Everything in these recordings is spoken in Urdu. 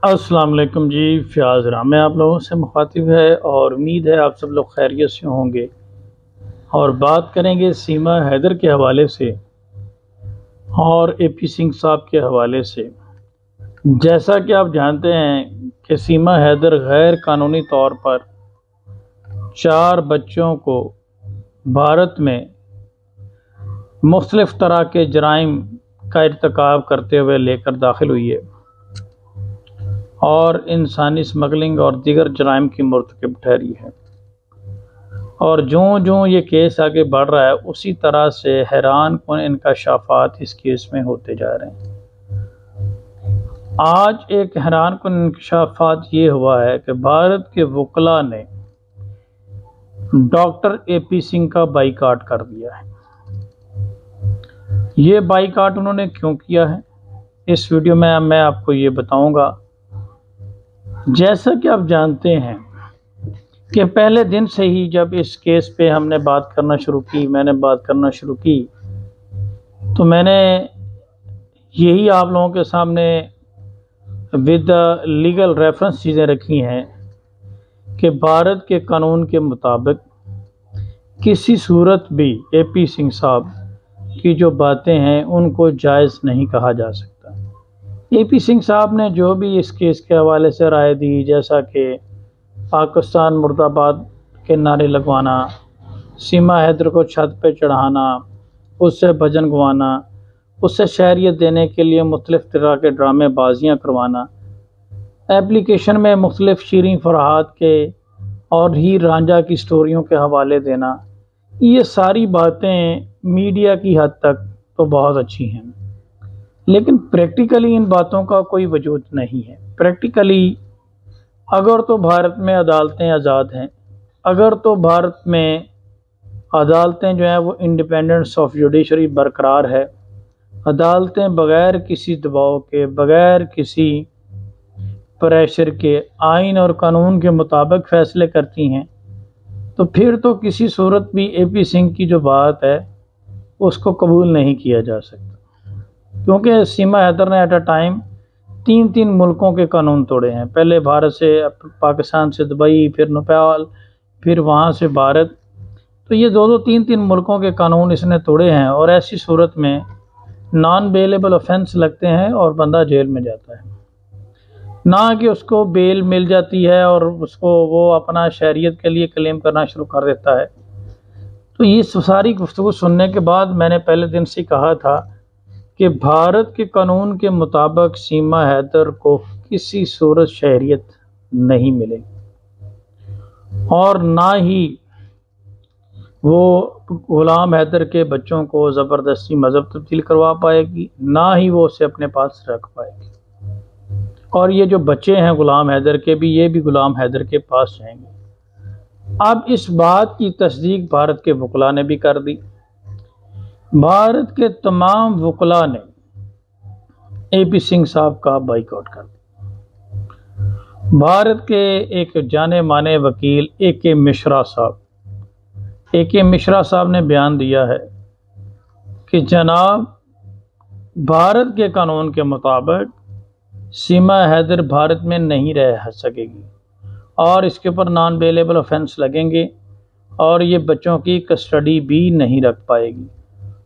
السلام علیکم جی، فیاض رام آپ لوگوں سے مخاطب ہے اور امید ہے آپ سب لوگ خیریت سے ہوں گے، اور بات کریں گے سیما حیدر کے حوالے سے اور اے پی سنگھ صاحب کے حوالے سے۔ جیسا کہ آپ جانتے ہیں کہ سیما حیدر غیر قانونی طور پر 4 بچوں کو بھارت میں مختلف طرح کے جرائم کا ارتکاب کرتے ہوئے لے کر داخل ہوئی ہے اور انسانی اسمگلنگ اور دیگر جرائم کی مرتکب ٹھہری ہے، اور جوں یہ کیس آگے بڑھ رہا ہے اسی طرح سے حیران کن انکشافات اس کیس میں ہوتے جا رہے ہیں۔ آج ایک حیران کن انکشافات یہ ہوا ہے کہ بھارت کے وکلاء نے ڈاکٹر اے پی سنگھ کا بائیکاٹ کر دیا ہے۔ یہ بائیکاٹ انہوں نے کیوں کیا ہے، اس ویڈیو میں آپ کو یہ بتاؤں گا۔ جیسا کہ آپ جانتے ہیں کہ پہلے دن سے ہی جب اس کیس پہ ہم نے بات کرنا شروع کی، میں نے بات کرنا شروع کی، تو میں نے یہی آپ لوگوں کے سامنے ود لیگل ریفرنس چیزیں رکھی ہیں کہ بھارت کے قانون کے مطابق کسی صورت بھی اے پی سنگھ صاحب کی جو باتیں ہیں ان کو جائز نہیں کہا جا سکتا۔ اے پی سنگھ صاحب نے جو بھی اس کیس کے حوالے سے رائے دی، جیسا کہ پاکستان مرد آباد کے نعرے لگوانا، سیما حیدر کو چھت پہ چڑھانا، اس سے بھجن گوانا، اس سے شہریت دینے کے لیے مختلف طرح کے ڈرامے بازیاں کروانا، ایپلیکیشن میں مختلف شیریں فرحات کے اور ہیر رانجھا کی سٹوریوں کے حوالے دینا، یہ ساری باتیں میڈیا کی حد تک تو بہت اچھی ہیں، لیکن پریکٹیکلی ان باتوں کا کوئی وجود نہیں ہے۔ پریکٹیکلی اگر تو بھارت میں عدالتیں آزاد ہیں، اگر تو بھارت میں عدالتیں جو ہیں وہ انڈیپینڈنس آف جوڈیشری برقرار ہے، عدالتیں بغیر کسی دباؤ کے، بغیر کسی پریشر کے آئین اور قانون کے مطابق فیصلے کرتی ہیں، تو پھر تو کسی صورت بھی اے پی سنگھ کی جو بات ہے اس کو قبول نہیں کیا جا سکتا، کیونکہ سیما حیدر نے ایٹ اے ٹائم 3 ملکوں کے قانون توڑے ہیں۔ پہلے بھارت سے، پاکستان سے دبئی، پھر نیپال، پھر وہاں سے بھارت، تو یہ 3 ملکوں کے قانون اس نے توڑے ہیں، اور ایسی صورت میں نان بیلیبل آفینس لگتے ہیں اور بندہ جیل میں جاتا ہے، نہ کہ اس کو بیل مل جاتی ہے اور اس کو وہ اپنا شہریت کے لیے کلیم کرنا شروع کر دیتا ہے۔ تو یہ ساری گفتگو سننے کے بعد میں نے پہلے دن سے کہا تھا کہ بھارت کے قانون کے مطابق سیما حیدر کو کسی صورت شہریت نہیں ملے گی، اور نہ ہی وہ غلام حیدر کے بچوں کو زبردستی مذہب تبدیل کروا پائے گی، نہ ہی وہ اسے اپنے پاس رکھ پائے گی، اور یہ جو بچے ہیں غلام حیدر کے بھی، یہ بھی غلام حیدر کے پاس جائیں گے۔ اب اس بات کی تصدیق بھارت کے وکلاء نے بھی کر دی۔ بھارت کے تمام وکلاء نے اے پی سنگھ صاحب کا بائیکاٹ کر دیا۔ بھارت کے ایک جانے مانے وکیل اے کے مشرا صاحب نے بیان دیا ہے کہ جناب، بھارت کے قانون کے مطابق سیما حیدر بھارت میں نہیں رہ سکے گی، اور اس کے اوپر نان بیلیبل آفینس لگیں گے، اور یہ بچوں کی کسٹڈی بھی نہیں رکھ پائے گی،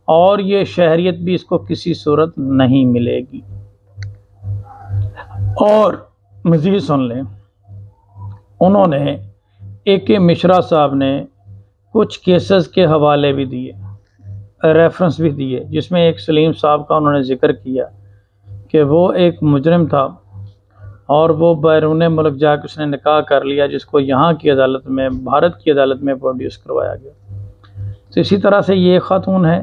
اور یہ شہریت بھی اس کو کسی صورت نہیں ملے گی۔ اور مزید سن لیں، انہوں نے اے کے مشرا صاحب نے کچھ کیسز کے حوالے بھی دیے، ریفرنس بھی دیے، جس میں ایک سلیم صاحب کا انہوں نے ذکر کیا کہ وہ ایک مجرم تھا اور وہ بیرون ملک جا کے اس نے نکاح کر لیا، جس کو یہاں کی عدالت میں، بھارت کی عدالت میں پروڈیوس کروایا گیا۔ تو اسی طرح سے یہ خاتون ہے،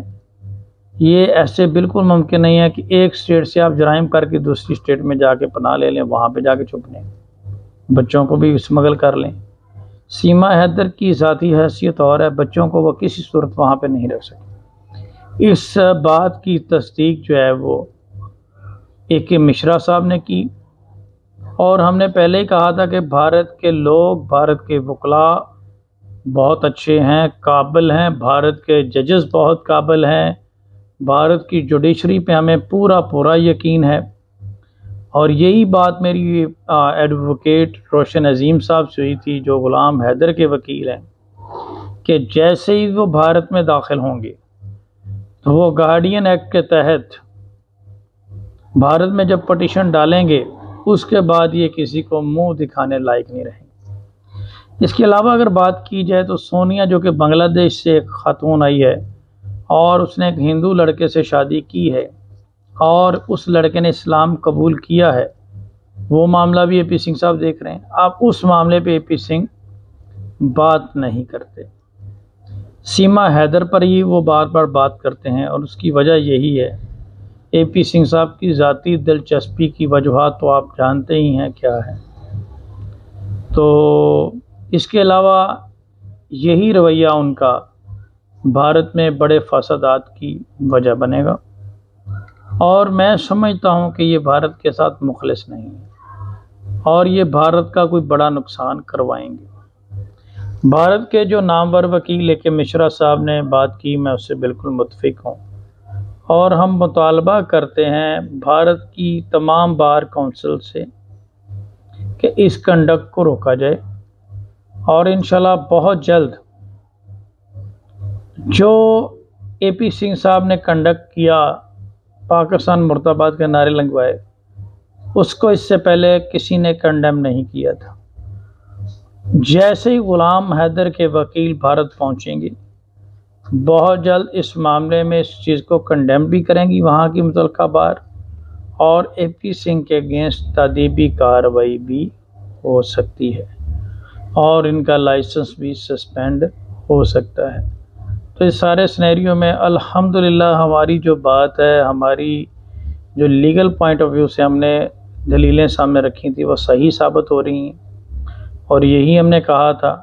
یہ ایسے بالکل ممکن نہیں ہے کہ ایک سٹیٹ سے آپ جرائم کر کے دوسری سٹیٹ میں جا کے پناہ لے لیں، وہاں پہ جا کے چھپ لیں، بچوں کو بھی اسمگل کر لیں۔ سیما حیدر کی ذاتی حیثیت اور ہے، بچوں کو وہ کسی صورت وہاں پہ نہیں رکھ سکتے۔ اس بات کی تصدیق جو ہے وہ اے کے مشرا صاحب نے کی، اور ہم نے پہلے ہی کہا تھا کہ بھارت کے لوگ، بھارت کے وکلاء بہت اچھے ہیں، قابل ہیں، بھارت کے ججز بہت قابل ہیں، بھارت کی جوڈیشری پہ ہمیں پورا یقین ہے، اور یہی بات میری ایڈوکیٹ روشن عظیم صاحب سے ہوئی تھی جو غلام حیدر کے وکیل ہیں، کہ جیسے ہی وہ بھارت میں داخل ہوں گے تو وہ گارڈین ایکٹ کے تحت بھارت میں جب پٹیشن ڈالیں گے اس کے بعد یہ کسی کو منہ دکھانے لائق نہیں رہیں گے۔ اس کے علاوہ اگر بات کی جائے تو سونیا جو کہ بنگلہ دیش سے ایک خاتون آئی ہے اور اس نے ایک ہندو لڑکے سے شادی کی ہے اور اس لڑکے نے اسلام قبول کیا ہے، وہ معاملہ بھی اے پی سنگھ صاحب دیکھ رہے ہیں۔ آپ اس معاملے پہ اے پی سنگھ بات نہیں کرتے، سیما حیدر پر ہی وہ بار بار بات کرتے ہیں، اور اس کی وجہ یہی ہے اے پی سنگھ صاحب کی ذاتی دلچسپی کی وجوہات تو آپ جانتے ہی ہیں کیا ہے۔ تو اس کے علاوہ یہی رویہ ان کا بھارت میں بڑے فسادات کی وجہ بنے گا، اور میں سمجھتا ہوں کہ یہ بھارت کے ساتھ مخلص نہیں ہے اور یہ بھارت کا کوئی بڑا نقصان کروائیں گے۔ بھارت کے جو نامور وکیل اے کے مشرا صاحب نے بات کی، میں اس سے بالکل متفق ہوں، اور ہم مطالبہ کرتے ہیں بھارت کی تمام بار کونسل سے کہ اس کنڈکٹ کو روکا جائے، اور انشاءاللہ بہت جلد جو اے پی سنگھ صاحب نے کنڈکٹ کیا، پاکستان مرد آباد کے نعرے لگوائے، اس کو اس سے پہلے کسی نے کنڈیم نہیں کیا تھا۔ جیسے ہی غلام حیدر کے وکیل بھارت پہنچیں گے بہت جلد اس معاملے میں اس چیز کو کنڈیم بھی کریں گی وہاں کی متعلقہ بار، اور اے پی سنگھ کے اگینسٹ تادیبی کارروائی بھی ہو سکتی ہے اور ان کا لائسنس بھی سسپینڈ ہو سکتا ہے۔ تو اس سارے سینیریو میں الحمدللہ ہماری جو بات ہے، ہماری جو لیگل پوائنٹ آف ویو سے ہم نے دلیلیں سامنے رکھی تھی وہ صحیح ثابت ہو رہی ہیں، اور یہی ہم نے کہا تھا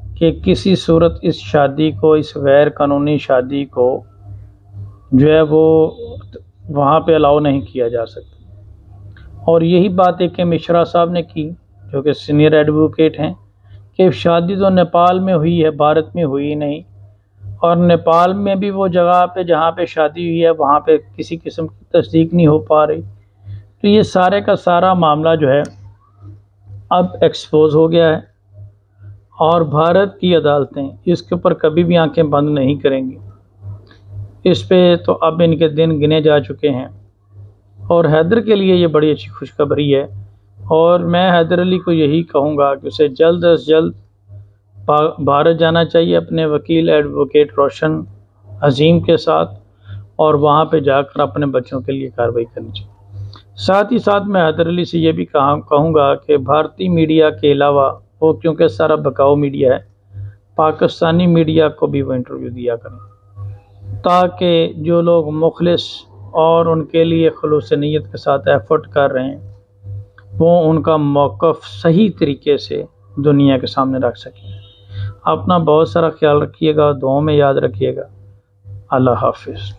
کہ کسی صورت اس شادی کو، اس غیر قانونی شادی کو جو ہے وہ وہاں پہ الاؤ نہیں کیا جا سکتا، اور یہی بات ایک مشرا صاحب نے کی جو کہ سینئر ایڈوکیٹ ہیں کہ شادی تو نیپال میں ہوئی ہے، بھارت میں ہوئی نہیں، اور نیپال میں بھی وہ جگہ پہ جہاں پہ شادی ہوئی ہے وہاں پہ کسی قسم کی تصدیق نہیں ہو پا رہی۔ تو یہ سارے کا سارا معاملہ جو ہے اب ایکسپوز ہو گیا ہے، اور بھارت کی عدالتیں اس کے اوپر کبھی بھی آنکھیں بند نہیں کریں گی۔ اس پہ تو اب ان کے دن گنے جا چکے ہیں، اور حیدر کے لیے یہ بڑی اچھی خوشخبری ہے، اور میں حیدر علی کو یہی کہوں گا کہ اسے جلد از جلد بھارت جانا چاہیے اپنے وکیل ایڈوکیٹ روشن عظیم کے ساتھ، اور وہاں پہ جا کر اپنے بچوں کے لیے کارروائی کرنی چاہیے۔ ساتھ ہی ساتھ میں حیدر علی سے یہ بھی کہوں گا کہ بھارتی میڈیا کے علاوہ، وہ کیونکہ سارا بکاؤ میڈیا ہے، پاکستانی میڈیا کو بھی وہ انٹرویو دیا کریں تاکہ جو لوگ مخلص اور ان کے لیے خلوص نیت کے ساتھ ایفرٹ کر رہے ہیں وہ ان کا موقف صحیح طریقے سے دنیا کے سامنے رکھ سکیں۔ اپنا بہت سارا خیال رکھیے گا، دعاؤں میں یاد رکھیے گا۔ اللہ حافظ۔